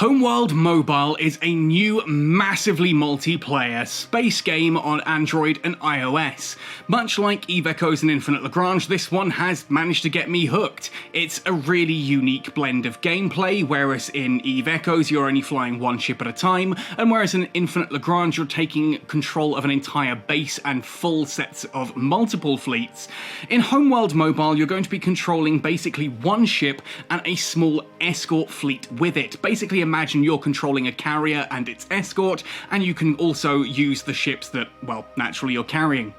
Homeworld Mobile is a new, massively multiplayer space game on Android and iOS. Much like Eve Echoes and Infinite Lagrange, this one has managed to get me hooked. It's a really unique blend of gameplay, whereas in Eve Echoes you're only flying one ship at a time, and whereas in Infinite Lagrange you're taking control of an entire base and full sets of multiple fleets. In Homeworld Mobile you're going to be controlling basically one ship and a small escort fleet with it. Basically imagine you're controlling a carrier and its escort, and you can also use the ships that, well, naturally you're carrying.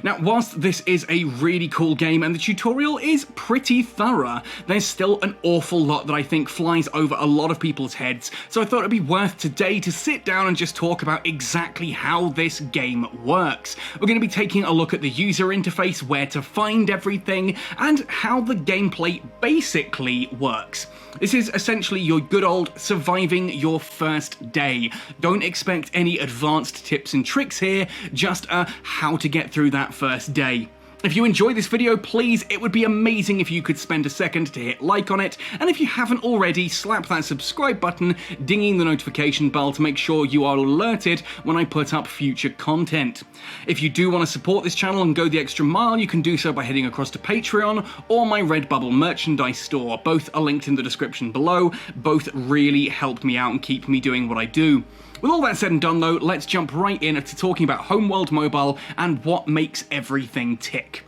Now, whilst this is a really cool game and the tutorial is pretty thorough, there's still an awful lot that I think flies over a lot of people's heads, so I thought it'd be worth today to sit down and just talk about exactly how this game works. We're going to be taking a look at the user interface, where to find everything, and how the gameplay basically works. This is essentially your good old surviving your first day. Don't expect any advanced tips and tricks here, just how to get through that first day. If you enjoy this video, please, it would be amazing if you could spend a second to hit like on it, and if you haven't already, slap that subscribe button, dinging the notification bell to make sure you are alerted when I put up future content. If you do want to support this channel and go the extra mile, you can do so by heading across to Patreon or my Redbubble merchandise store. Both are linked in the description below. Both really help me out and keep me doing what I do. With all that said and done though, let's jump right in to talking about Homeworld Mobile and what makes everything tick.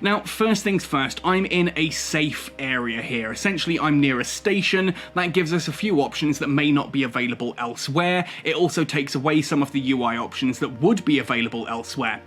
Now, first things first, I'm in a safe area here. Essentially, I'm near a station. That gives us a few options that may not be available elsewhere. It also takes away some of the UI options that would be available elsewhere.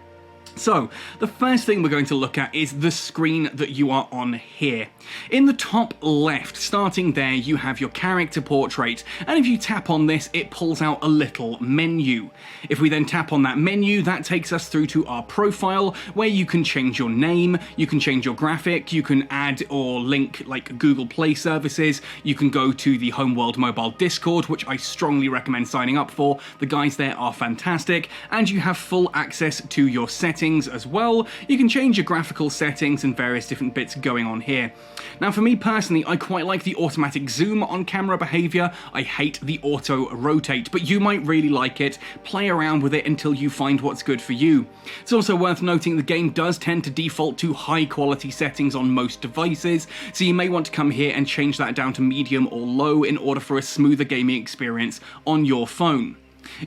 So, the first thing we're going to look at is the screen that you are on here. In the top left, starting there, you have your character portrait, and if you tap on this, it pulls out a little menu. If we then tap on that menu, that takes us through to our profile, where you can change your name, you can change your graphic, you can add or link like Google Play services, you can go to the Homeworld Mobile Discord, which I strongly recommend signing up for. The guys there are fantastic, and you have full access to your settings as well. You can change your graphical settings and various different bits going on here. Now, for me personally, I quite like the automatic zoom on camera behavior. I hate the auto rotate, but you might really like it. Play around with it until you find what's good for you. It's also worth noting the game does tend to default to high quality settings on most devices, so you may want to come here and change that down to medium or low in order for a smoother gaming experience on your phone.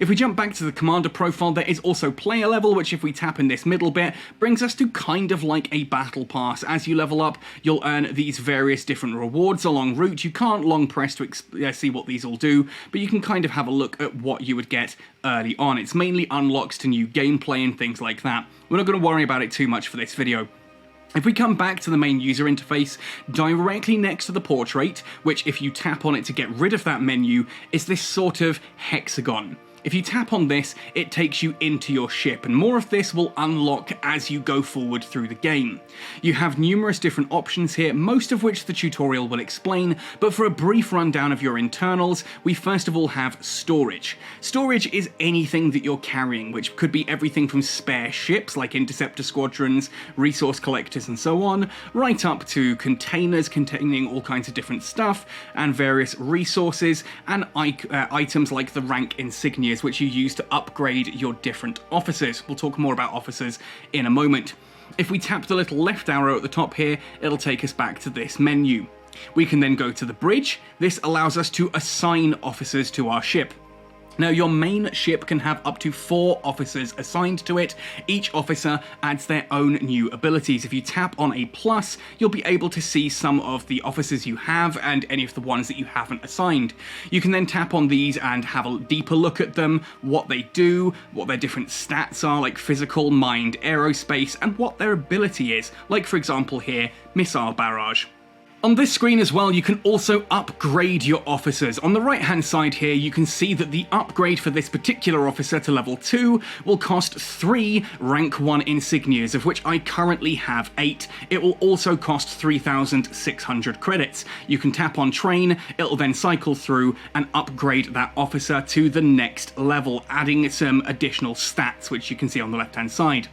If we jump back to the commander profile, there is also player level, which if we tap in this middle bit, brings us to kind of like a battle pass. As you level up, you'll earn these various different rewards along route. You can't long press to see what these all do, but you can kind of have a look at what you would get early on. It's mainly unlocks to new gameplay and things like that. We're not going to worry about it too much for this video. If we come back to the main user interface, directly next to the portrait, which if you tap on it to get rid of that menu, is this sort of hexagon. If you tap on this, it takes you into your ship, and more of this will unlock as you go forward through the game. You have numerous different options here, most of which the tutorial will explain, but for a brief rundown of your internals, we first of all have storage. Storage is anything that you're carrying, which could be everything from spare ships like interceptor squadrons, resource collectors and so on, right up to containers containing all kinds of different stuff, and various resources, and items like the rank insignia, which you use to upgrade your different officers. We'll talk more about officers in a moment. If we tap the little left arrow at the top here, it'll take us back to this menu. We can then go to the bridge. This allows us to assign officers to our ship. Now, your main ship can have up to 4 officers assigned to it. Each officer adds their own new abilities. If you tap on a plus, you'll be able to see some of the officers you have and any of the ones that you haven't assigned. You can then tap on these and have a deeper look at them, what they do, what their different stats are, like physical, mind, aerospace, and what their ability is, like for example here, missile barrage. On this screen as well, you can also upgrade your officers. On the right-hand side here, you can see that the upgrade for this particular officer to level 2 will cost 3 rank 1 insignias, of which I currently have 8. It will also cost 3,600 credits. You can tap on train, it'll then cycle through and upgrade that officer to the next level, adding some additional stats, which you can see on the left-hand side.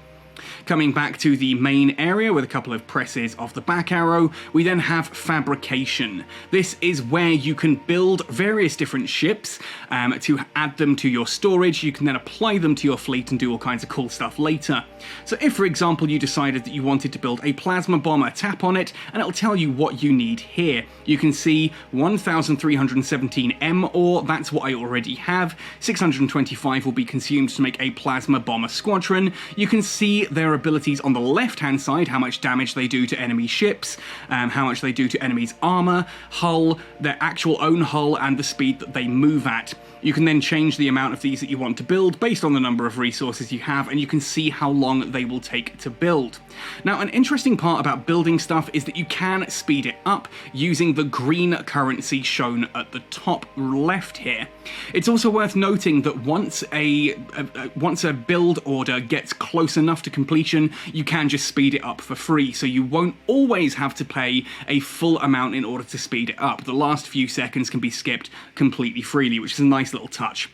Coming back to the main area with a couple of presses of the back arrow, we then have fabrication. This is where you can build various different ships to add them to your storage. You can then apply them to your fleet and do all kinds of cool stuff later. So if, for example, you decided that you wanted to build a plasma bomber, tap on it and it'll tell you what you need here. You can see 1,317 M ore, that's what I already have. 625 will be consumed to make a plasma bomber squadron. You can see their abilities on the left-hand side, how much damage they do to enemy ships, how much they do to enemies' armor, hull, their actual own hull, and the speed that they move at. You can then change the amount of these that you want to build based on the number of resources you have, and you can see how long they will take to build. Now, an interesting part about building stuff is that you can speed it up using the green currency shown at the top left here. It's also worth noting that once a build order gets close enough to completion, you can just speed it up for free, so you won't always have to pay a full amount in order to speed it up. The last few seconds can be skipped completely freely, which is a nice little touch.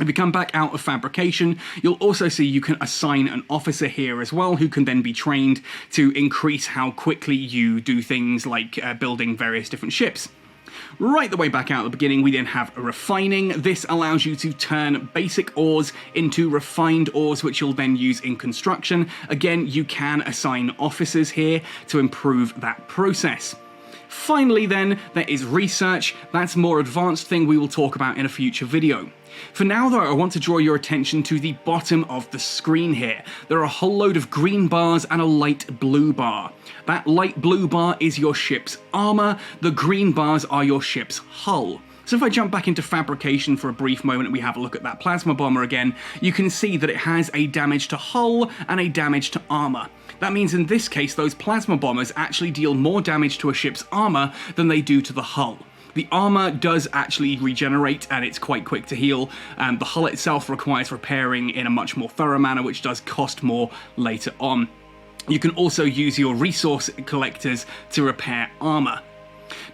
If you come back out of fabrication, you'll also see you can assign an officer here as well, who can then be trained to increase how quickly you do things like building various different ships. Right the way back out at the beginning, we then have refining. This allows you to turn basic ores into refined ores, which you'll then use in construction. Again, you can assign officers here to improve that process. Finally then, there is research. That's a more advanced thing we will talk about in a future video. For now though, I want to draw your attention to the bottom of the screen here. There are a whole load of green bars and a light blue bar. That light blue bar is your ship's armor, the green bars are your ship's hull. So if I jump back into fabrication for a brief moment and we have a look at that plasma bomber again, you can see that it has a damage to hull and a damage to armor. That means in this case, those plasma bombers actually deal more damage to a ship's armor than they do to the hull. The armor does actually regenerate and it's quite quick to heal. The hull itself requires repairing in a much more thorough manner, which does cost more later on. You can also use your resource collectors to repair armor.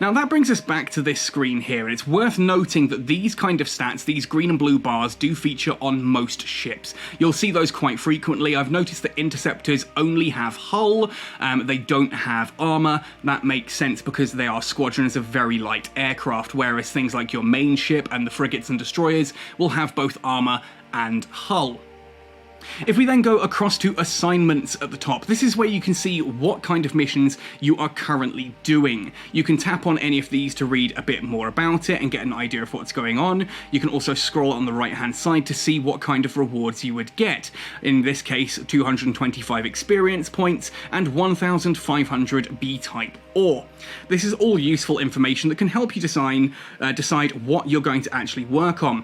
Now that brings us back to this screen here, and it's worth noting that these kind of stats, these green and blue bars, do feature on most ships. You'll see those quite frequently. I've noticed that interceptors only have hull, they don't have armor. That makes sense because they are squadrons of very light aircraft, whereas things like your main ship and the frigates and destroyers will have both armor and hull. If we then go across to assignments at the top, this is where you can see what kind of missions you are currently doing. You can tap on any of these to read a bit more about it and get an idea of what's going on. You can also scroll on the right hand side to see what kind of rewards you would get. In this case, 225 experience points and 1,500 B-type ore. This is all useful information that can help you decide what you're going to actually work on.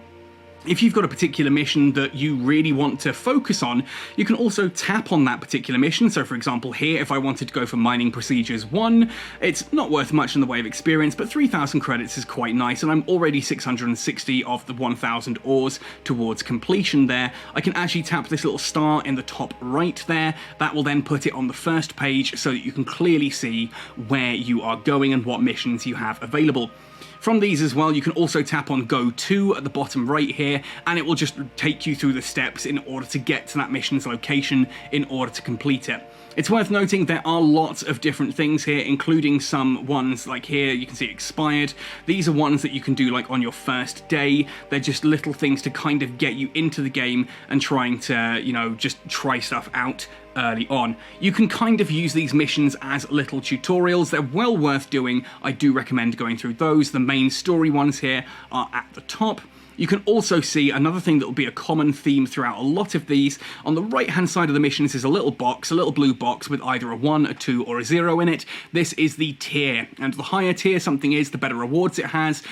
If you've got a particular mission that you really want to focus on, you can also tap on that particular mission. So for example here, if I wanted to go for Mining Procedures 1, it's not worth much in the way of experience, but 3,000 credits is quite nice, and I'm already 660 of the 1,000 ores towards completion there. I can actually tap this little star in the top right there. That will then put it on the first page so that you can clearly see where you are going and what missions you have available. From these as well, you can also tap on Go To at the bottom right here, and it will just take you through the steps in order to get to that mission's location in order to complete it. It's worth noting there are lots of different things here, including some ones like here, you can see expired. These are ones that you can do like on your first day. They're just little things to kind of get you into the game and trying to, you know, just try stuff out early on. You can kind of use these missions as little tutorials. They're well worth doing. I do recommend going through those. The main story ones here are at the top. You can also see another thing that will be a common theme throughout a lot of these. On the right-hand side of the missions is a little box, a little blue box with either a 1, a 2, or a 0 in it. This is the tier, and the higher tier something is, the better rewards it has,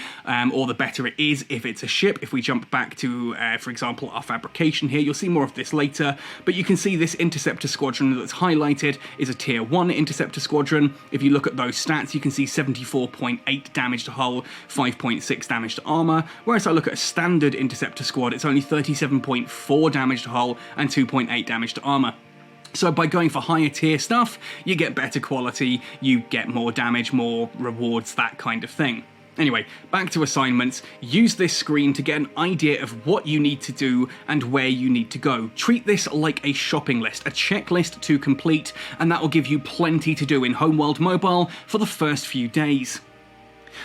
or the better it is if it's a ship. If we jump back to, for example, our fabrication here, you'll see more of this later, but you can see this interceptor squadron that's highlighted is a tier 1 interceptor squadron. If you look at those stats, you can see 74.8 damage to hull, 5.6 damage to armor, whereas I look at a standard interceptor squad, it's only 37.4 damage to hull and 2.8 damage to armor. So by going for higher tier stuff, you get better quality, you get more damage, more rewards, that kind of thing. Anyway, back to assignments. Use this screen to get an idea of what you need to do and where you need to go. Treat this like a shopping list, a checklist to complete, and that will give you plenty to do in Homeworld Mobile for the first few days.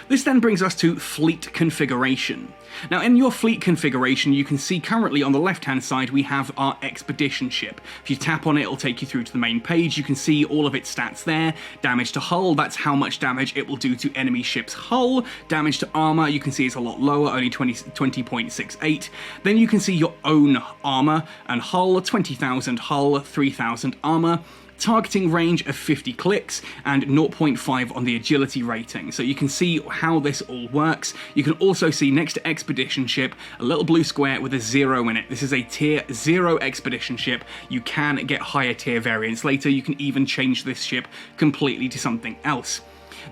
This then brings us to fleet configuration. Now in your fleet configuration you can see currently on the left hand side we have our expedition ship. If you tap on it, it'll take you through to the main page. You can see all of its stats there. Damage to hull, that's how much damage it will do to enemy ship's hull. Damage to armor, you can see it's a lot lower, only 20.68. Then you can see your own armor and hull, 20,000 hull, 3,000 armor. Targeting range of 50 clicks and 0.5 on the agility rating. So you can see how this all works. You can also see next to expedition ship a little blue square with a 0 in it. This is a tier 0 expedition ship. You can get higher tier variants later. You can even change this ship completely to something else.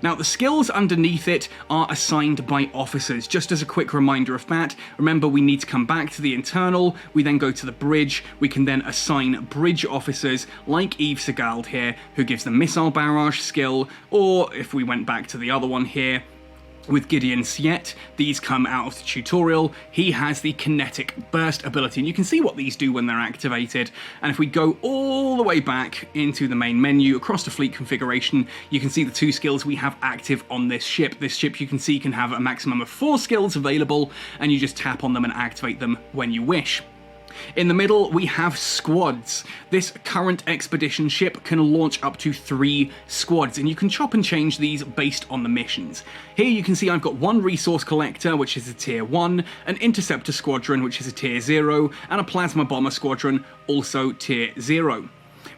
Now the skills underneath it are assigned by officers. Just as a quick reminder of that, remember we need to come back to the internal, we then go to the bridge, we can then assign bridge officers like Eve Segald here, who gives the missile barrage skill, or if we went back to the other one here, with Gideon Siet, these come out of the tutorial. He has the kinetic burst ability, and you can see what these do when they're activated. And if we go all the way back into the main menu, across the fleet configuration, you can see the 2 skills we have active on this ship. This ship, you can see, can have a maximum of 4 skills available, and you just tap on them and activate them when you wish. In the middle, we have squads. This current expedition ship can launch up to 3 squads, and you can chop and change these based on the missions. Here you can see I've got one resource collector, which is a tier 1, an interceptor squadron, which is a tier 0, and a plasma bomber squadron, also tier 0.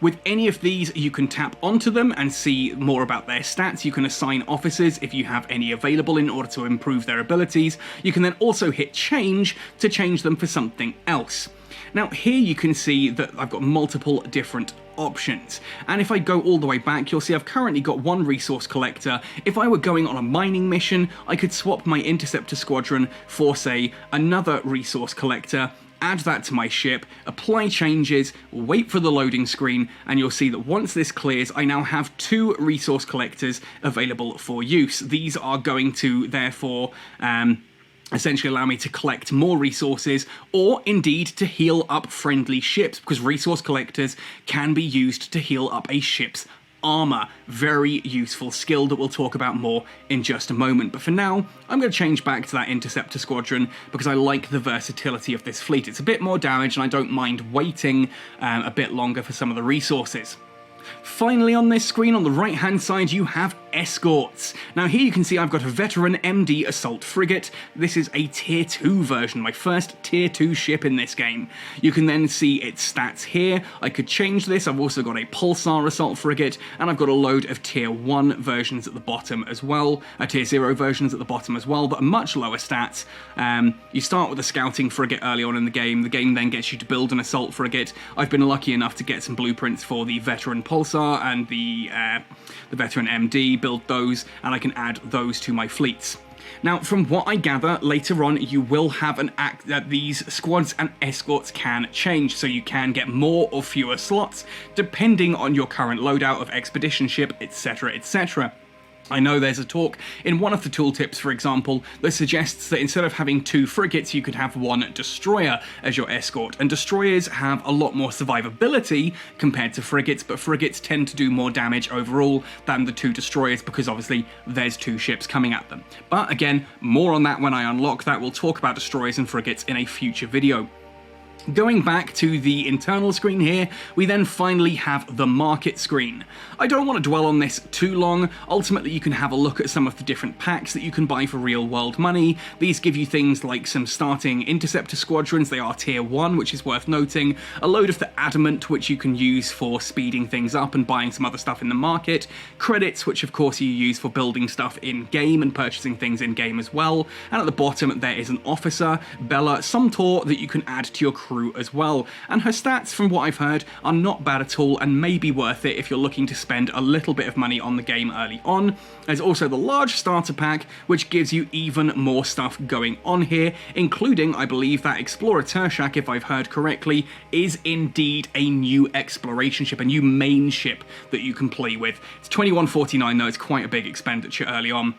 With any of these, you can tap onto them and see more about their stats. You can assign officers if you have any available in order to improve their abilities. You can then also hit change to change them for something else. Now here you can see that I've got multiple different options, and if I go all the way back, you'll see I've currently got one resource collector. If I were going on a mining mission, I could swap my interceptor squadron for, say, another resource collector, add that to my ship, apply changes, wait for the loading screen, and you'll see that once this clears, I now have 2 resource collectors available for use. These are going to, therefore, essentially allow me to collect more resources, or indeed to heal up friendly ships, because resource collectors can be used to heal up a ship's armor. Very useful skill that we'll talk about more in just a moment. But for now, I'm going to change back to that interceptor squadron because I like the versatility of this fleet. It's a bit more damage and I don't mind waiting a bit longer for some of the resources. Finally, on this screen on the right hand side, you have escorts. Now here you can see I've got a veteran MD assault frigate. This is a tier 2 version, my first tier 2 ship in this game. You can then see its stats here. I could change this. I've also got a pulsar assault frigate, and I've got a load of tier 1 versions at the bottom as well, tier 0 versions at the bottom as well, but much lower stats. You start with a scouting frigate early on in the game. The game then gets you to build an assault frigate. I've been lucky enough to get some blueprints for the veteran pulsar and the veteran MD, build those, and I can add those to my fleets. Now, from what I gather, later on you will have an act that these squads and escorts can change, so you can get more or fewer slots, depending on your current loadout of expedition ship, etc, etc. I know there's a talk in one of the tooltips, for example, that suggests that instead of having 2 frigates, you could have 1 destroyer as your escort. And destroyers have a lot more survivability compared to frigates, but frigates tend to do more damage overall than the 2 destroyers because obviously there's 2 ships coming at them. But again, more on that when I unlock that. We'll talk about destroyers and frigates in a future video. Going back to the internal screen here, we then finally have the market screen. I don't want to dwell on this too long. Ultimately, you can have a look at some of the different packs that you can buy for real world money. These give you things like some starting interceptor squadrons. They are tier 1, which is worth noting. A load of the adamant, which you can use for speeding things up and buying some other stuff in the market. Credits, which of course you use for building stuff in game and purchasing things in game as well. And at the bottom, there is an officer, Bella Sumtor, that you can add to your crew as well, and her stats, from what I've heard, are not bad at all and may be worth it if you're looking to spend a little bit of money on the game early on. There's also the large starter pack, which gives you even more stuff going on here, including, I believe, that Explorer Tershak, if I've heard correctly, is indeed a new exploration ship, a new main ship that you can play with. It's $21.49 though, it's quite a big expenditure early on.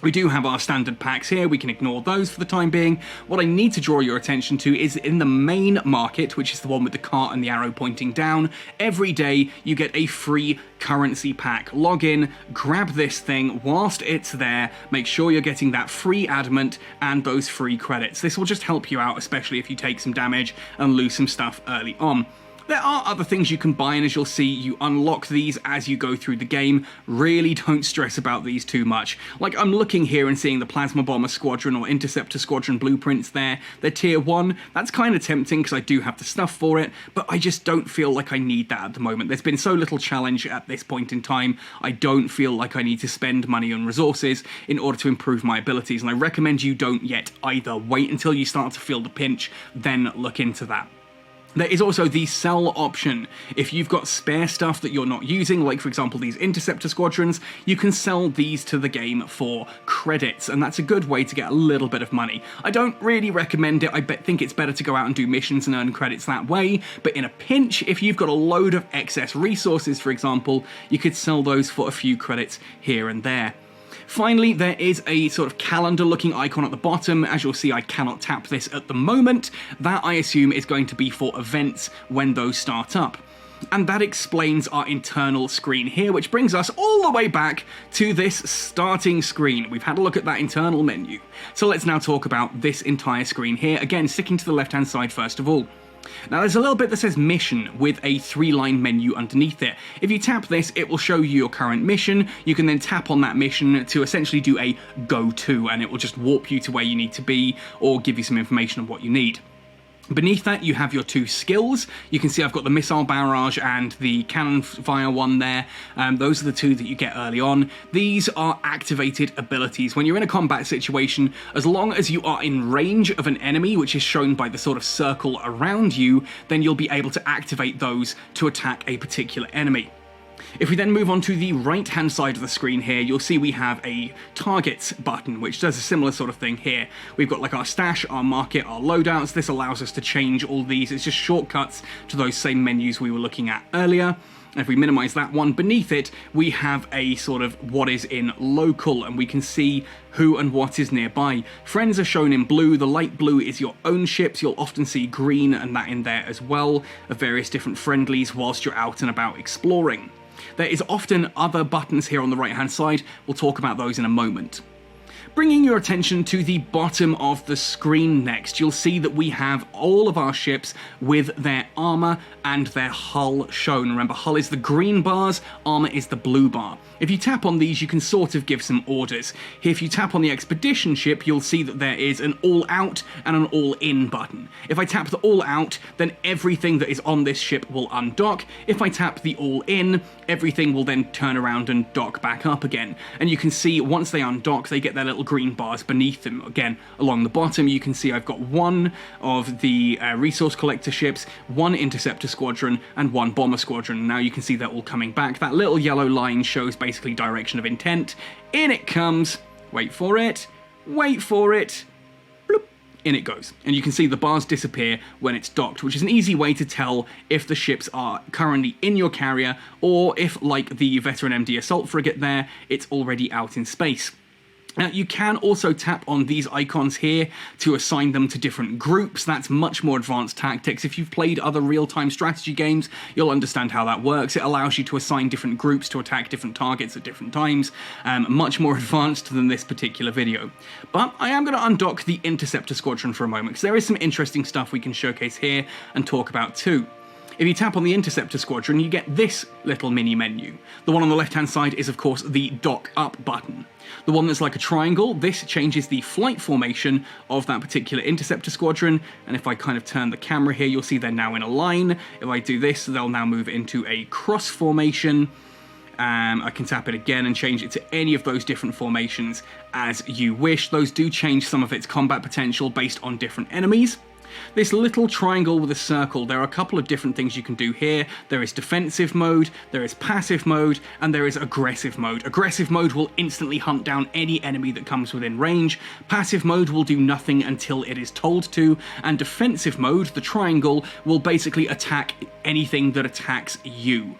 We do have our standard packs here, we can ignore those for the time being. What I need to draw your attention to is in the main market, which is the one with the cart and the arrow pointing down, every day you get a free currency pack. Log in, grab this thing whilst it's there, make sure you're getting that free adamant and those free credits. This will just help you out, especially if you take some damage and lose some stuff early on. There are other things you can buy, and as you'll see, you unlock these as you go through the game. Really don't stress about these too much. Like, I'm looking here and seeing the Plasma Bomber Squadron or Interceptor Squadron blueprints there. They're tier 1. That's kind of tempting because I do have the stuff for it, but I just don't feel like I need that at the moment. There's been so little challenge at this point in time, I don't feel like I need to spend money and resources in order to improve my abilities, and I recommend you don't yet either. Wait until you start to feel the pinch, then look into that. There is also the sell option. If you've got spare stuff that you're not using, like for example these Interceptor Squadrons, you can sell these to the game for credits, and that's a good way to get a little bit of money. I don't really recommend it. I think it's better to go out and do missions and earn credits that way, but in a pinch, if you've got a load of excess resources, for example, you could sell those for a few credits here and there. Finally, there is a sort of calendar-looking icon at the bottom. As you'll see, I cannot tap this at the moment. That, I assume, is going to be for events when those start up. And that explains our internal screen here, which brings us all the way back to this starting screen. We've had a look at that internal menu. So let's now talk about this entire screen here. Again, sticking to the left-hand side first of all. Now there's a little bit that says mission with a 3-line menu underneath it. If you tap this, it will show you your current mission. You can then tap on that mission to essentially do a go to, and it will just warp you to where you need to be or give you some information on what you need. Beneath that, you have your 2 skills. You can see I've got the missile barrage and the cannon fire one there. Those are the 2 that you get early on. These are activated abilities. When you're in a combat situation, as long as you are in range of an enemy, which is shown by the sort of circle around you, then you'll be able to activate those to attack a particular enemy. If we then move on to the right-hand side of the screen here, you'll see we have a targets button, which does a similar sort of thing here. We've got like our stash, our market, our loadouts. This allows us to change all these. It's just shortcuts to those same menus we were looking at earlier. And if we minimize that one, beneath it, we have a sort of what is in local, and we can see who and what is nearby. Friends are shown in blue. The light blue is your own ships. You'll often see green and that in there as well, of various different friendlies whilst you're out and about exploring. There is often other buttons here on the right hand side. We'll talk about those in a moment. Bringing your attention to the bottom of the screen next, you'll see that we have all of our ships with their armor and their hull shown. Remember, hull is the green bars, armor is the blue bar. If you tap on these, you can sort of give some orders. If you tap on the expedition ship, you'll see that there is an all out and an all in button. If I tap the all out, then everything that is on this ship will undock. If I tap the all in, everything will then turn around and dock back up again. And you can see once they undock, they get their little green bars beneath them. Again, along the bottom, you can see I've got one of the resource collector ships, one interceptor squadron, and one bomber squadron. Now you can see they're all coming back. That little yellow line shows basically direction of intent. In it comes, wait for it, bloop, in it goes. And you can see the bars disappear when it's docked, which is an easy way to tell if the ships are currently in your carrier, or if, like the Veteran MD Assault Frigate there, it's already out in space. Now, you can also tap on these icons here to assign them to different groups. That's much more advanced tactics. If you've played other real-time strategy games, you'll understand how that works. It allows you to assign different groups to attack different targets at different times. Much more advanced than this particular video. But I am going to undock the Interceptor Squadron for a moment, because there is some interesting stuff we can showcase here and talk about too. If you tap on the Interceptor Squadron, you get this little mini menu. The one on the left-hand side is, of course, the Dock Up button. The one that's like a triangle, this changes the flight formation of that particular Interceptor Squadron, and if I kind of turn the camera here, you'll see they're now in a line. If I do this, they'll now move into a cross formation. I can tap it again and change it to any of those different formations as you wish. Those do change some of its combat potential based on different enemies. This little triangle with a circle, there are a couple of different things you can do here. There is defensive mode, there is passive mode, and there is aggressive mode. Aggressive mode will instantly hunt down any enemy that comes within range. Passive mode will do nothing until it is told to, and defensive mode, the triangle, will basically attack anything that attacks you.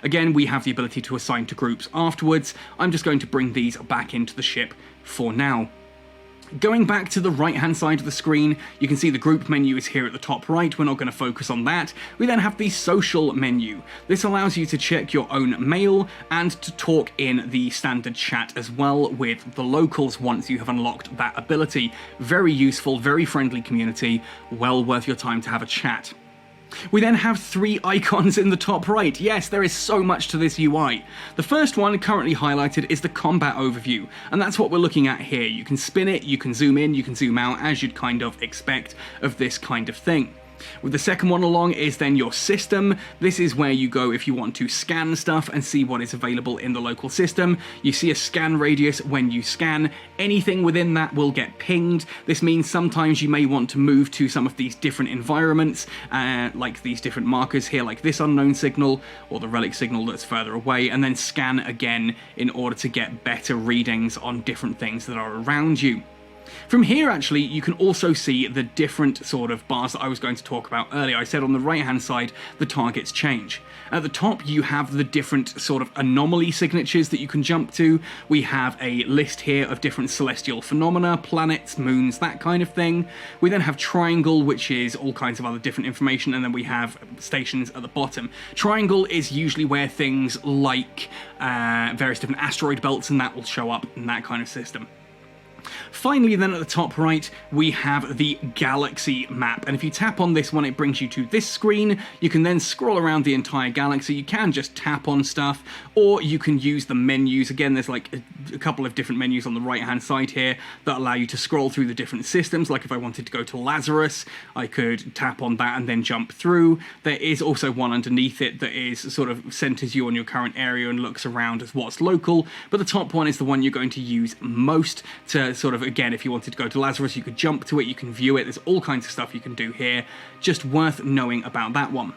Again, we have the ability to assign to groups afterwards. I'm just going to bring these back into the ship for now. Going back to the right-hand side of the screen, you can see the group menu is here at the top right. We're not going to focus on that. We then have the social menu. This allows you to check your own mail and to talk in the standard chat as well with the locals once you have unlocked that ability. Very useful, very friendly community, well worth your time to have a chat. We then have 3 icons in the top right. Yes, there is so much to this UI. The first one, currently highlighted, is the combat overview, and that's what we're looking at here. You can spin it, you can zoom in, you can zoom out, as you'd kind of expect of this kind of thing. With the second one along is then your system. This is where you go if you want to scan stuff and see what is available in the local system. You see a scan radius when you scan. Anything within that will get pinged. This means sometimes you may want to move to some of these different environments, like these different markers here, like this unknown signal or the relic signal that's further away, and then scan again in order to get better readings on different things that are around you. From here, actually, you can also see the different sort of bars that I was going to talk about earlier. I said on the right-hand side, the targets change. At the top, you have the different sort of anomaly signatures that you can jump to. We have a list here of different celestial phenomena, planets, moons, that kind of thing. We then have triangle, which is all kinds of other different information, and then we have stations at the bottom. Triangle is usually where things like various different asteroid belts and that will show up in that kind of system. Finally, then at the top right, we have the galaxy map, and if you tap on this one, it brings you to this screen. You can then scroll around the entire galaxy. You can just tap on stuff, or you can use the menus. Again, there's like a couple of different menus on the right-hand side here that allow you to scroll through the different systems. Like if I wanted to go to Lazarus, I could tap on that and then jump through. There is also one underneath it that is sort of centers you on your current area and looks around as what's local, but the top one is the one you're going to use most to sort of, again, if you wanted to go to Lazarus, you could jump to it, you can view it, there's all kinds of stuff you can do here, just worth knowing about that one.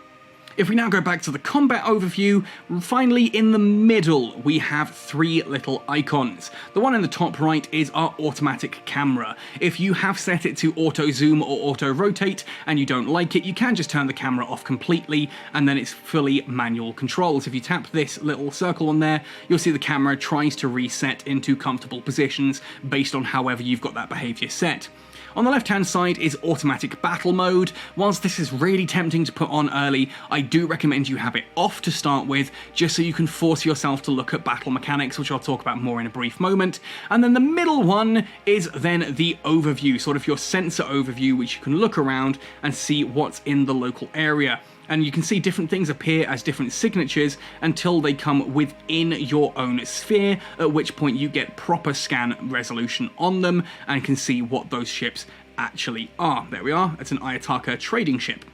If we now go back to the combat overview, finally in the middle we have 3 little icons. The one in the top right is our automatic camera. If you have set it to auto zoom or auto rotate and you don't like it, you can just turn the camera off completely and then it's fully manual controls. If you tap this little circle on there, you'll see the camera tries to reset into comfortable positions based on however you've got that behavior set. On the left-hand side is automatic battle mode. Whilst this is really tempting to put on early, I do recommend you have it off to start with, just so you can force yourself to look at battle mechanics, which I'll talk about more in a brief moment. And then the middle one is then the overview, sort of your sensor overview, which you can look around and see what's in the local area. And you can see different things appear as different signatures until they come within your own sphere, at which point you get proper scan resolution on them and can see what those ships actually are. There we are, it's an Ayataka trading ship.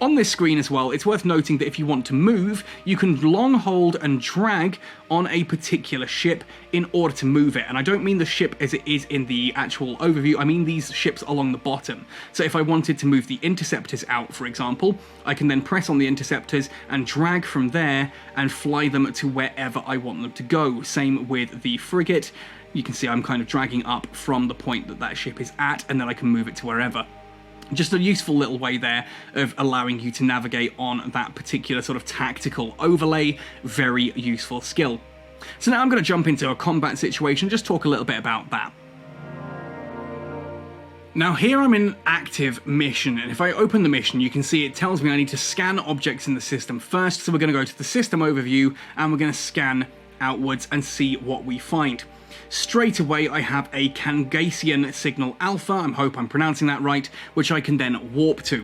On this screen as well, it's worth noting that if you want to move, you can long hold and drag on a particular ship in order to move it. And I don't mean the ship as it is in the actual overview, I mean these ships along the bottom. So if I wanted to move the interceptors out, for example, I can then press on the interceptors and drag from there and fly them to wherever I want them to go. Same with the frigate. You can see I'm kind of dragging up from the point that that ship is at, and then I can move it to wherever. Just a useful little way there of allowing you to navigate on that particular sort of tactical overlay. Very useful skill. So now I'm going to jump into a combat situation, just talk a little bit about that. Now here I'm in an active mission, and if I open the mission, you can see it tells me I need to scan objects in the system first. So we're going to go to the system overview and we're going to scan outwards and see what we find. Straight away, I have a Cangasian signal alpha, I hope I'm pronouncing that right, which I can then warp to.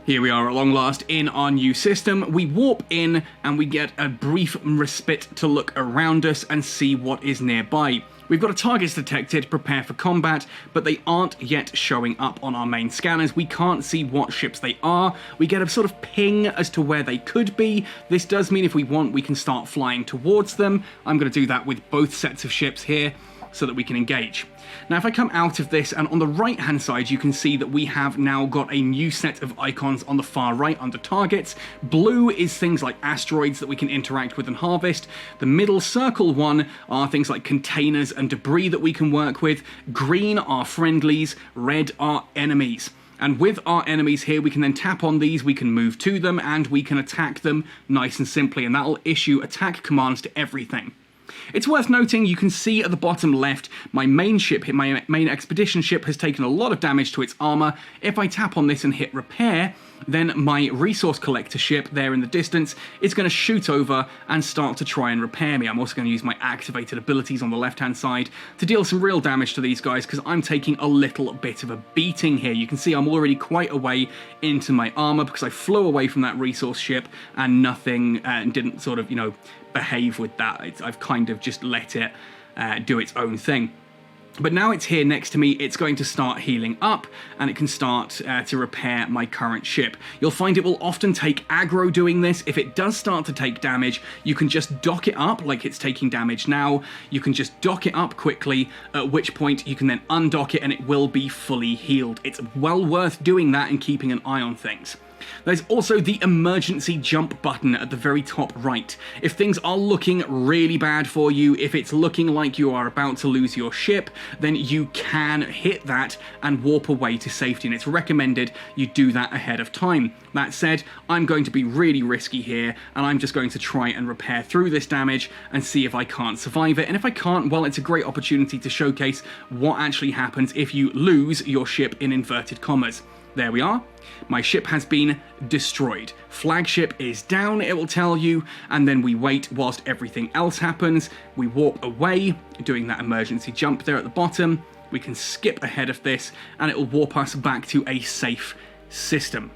Here we are at long last in our new system. We warp in and we get a brief respite to look around us and see what is nearby. We've got a targets detected, prepare for combat, but they aren't yet showing up on our main scanners. We can't see what ships they are. We get a sort of ping as to where they could be. This does mean if we want, we can start flying towards them. I'm going to do that with both sets of ships here so that we can engage. Now if I come out of this, and on the right hand side you can see that we have now got a new set of icons on the far right under targets. Blue is things like asteroids that we can interact with and harvest. The middle circle one are things like containers and debris that we can work with. Green are friendlies, red are enemies. And with our enemies here, we can then tap on these, we can move to them, and we can attack them nice and simply, and that'll issue attack commands to everything. It's worth noting, you can see at the bottom left, my main ship, my main expedition ship, has taken a lot of damage to its armor. If I tap on this and hit repair, then my resource collector ship there in the distance is going to shoot over and start to try and repair me. I'm also going to use my activated abilities on the left-hand side to deal some real damage to these guys, because I'm taking a little bit of a beating here. You can see I'm already quite a way into my armor because I flew away from that resource ship and nothing didn't sort of, behave with that. I've kind of just let it do its own thing. But now it's here next to me, it's going to start healing up, and it can start to repair my current ship. You'll find it will often take aggro doing this. If it does start to take damage, you can just dock it up like it's taking damage now. You can just dock it up quickly, at which point you can then undock it and it will be fully healed. It's well worth doing that and keeping an eye on things. There's also the emergency jump button at the very top right. If things are looking really bad for you, if it's looking like you are about to lose your ship, then you can hit that and warp away to safety, and it's recommended you do that ahead of time. That said, I'm going to be really risky here, and I'm just going to try and repair through this damage and see if I can't survive it. And if I can't, well, it's a great opportunity to showcase what actually happens if you lose your ship in inverted commas. There we are. My ship has been destroyed. Flagship is down, it will tell you, and then we wait whilst everything else happens. We warp away, doing that emergency jump there at the bottom. We can skip ahead of this, and it will warp us back to a safe system.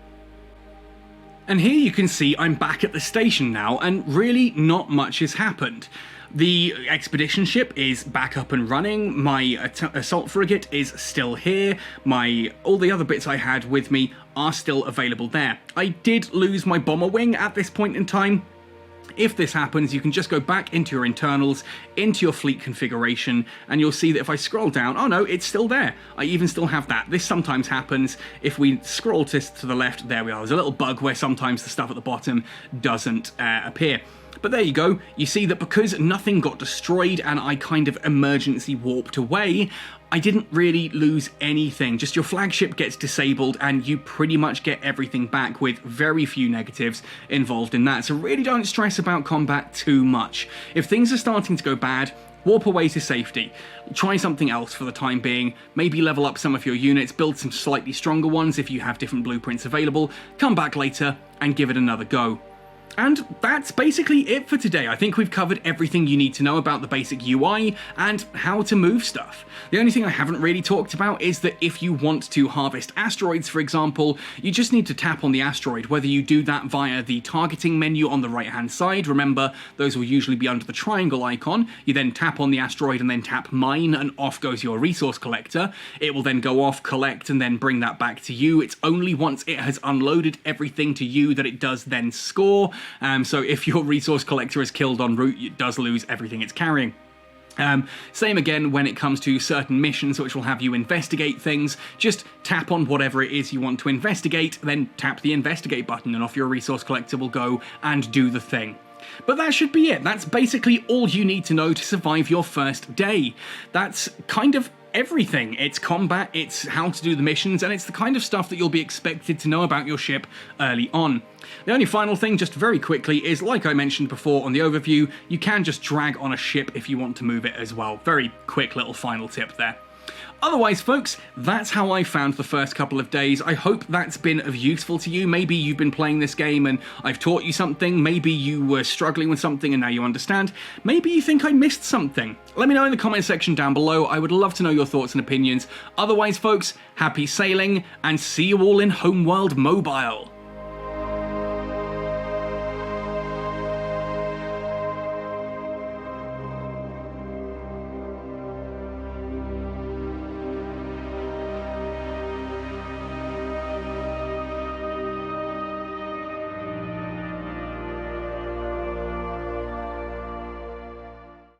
And here you can see I'm back at the station now, and really not much has happened. The expedition ship is back up and running, my assault frigate is still here, all the other bits I had with me are still available there. I did lose my bomber wing at this point in time. If this happens, you can just go back into your internals, into your fleet configuration, and you'll see that if I scroll down, oh no, it's still there. I even still have that. This sometimes happens. If we scroll to the left, there we are. There's a little bug where sometimes the stuff at the bottom doesn't appear. But there you go, you see that because nothing got destroyed and I kind of emergency warped away, I didn't really lose anything. Just your flagship gets disabled and you pretty much get everything back with very few negatives involved in that. So really don't stress about combat too much. If things are starting to go bad, warp away to safety. Try something else for the time being. Maybe level up some of your units, build some slightly stronger ones if you have different blueprints available, come back later and give it another go. And that's basically it for today. I think we've covered everything you need to know about the basic UI and how to move stuff. The only thing I haven't really talked about is that if you want to harvest asteroids, for example, you just need to tap on the asteroid, whether you do that via the targeting menu on the right-hand side. Remember, those will usually be under the triangle icon. You then tap on the asteroid and then tap mine, and off goes your resource collector. It will then go off, collect, and then bring that back to you. It's only once it has unloaded everything to you that it does then score. So if your resource collector is killed en route, it does lose everything it's carrying. Same again when it comes to certain missions which will have you investigate things. Just tap on whatever it is you want to investigate, then tap the investigate button and off your resource collector will go and do the thing. But that should be it. That's basically all you need to know to survive your first day. That's kind of everything. It's combat, it's how to do the missions, and it's the kind of stuff that you'll be expected to know about your ship early on. The only final thing, just very quickly, is like I mentioned before on the overview, you can just drag on a ship if you want to move it as well. Very quick little final tip there. Otherwise, folks, that's how I found the first couple of days. I hope that's been of useful to you. Maybe you've been playing this game and I've taught you something. Maybe you were struggling with something and now you understand. Maybe you think I missed something. Let me know in the comment section down below. I would love to know your thoughts and opinions. Otherwise, folks, happy sailing and see you all in Homeworld Mobile.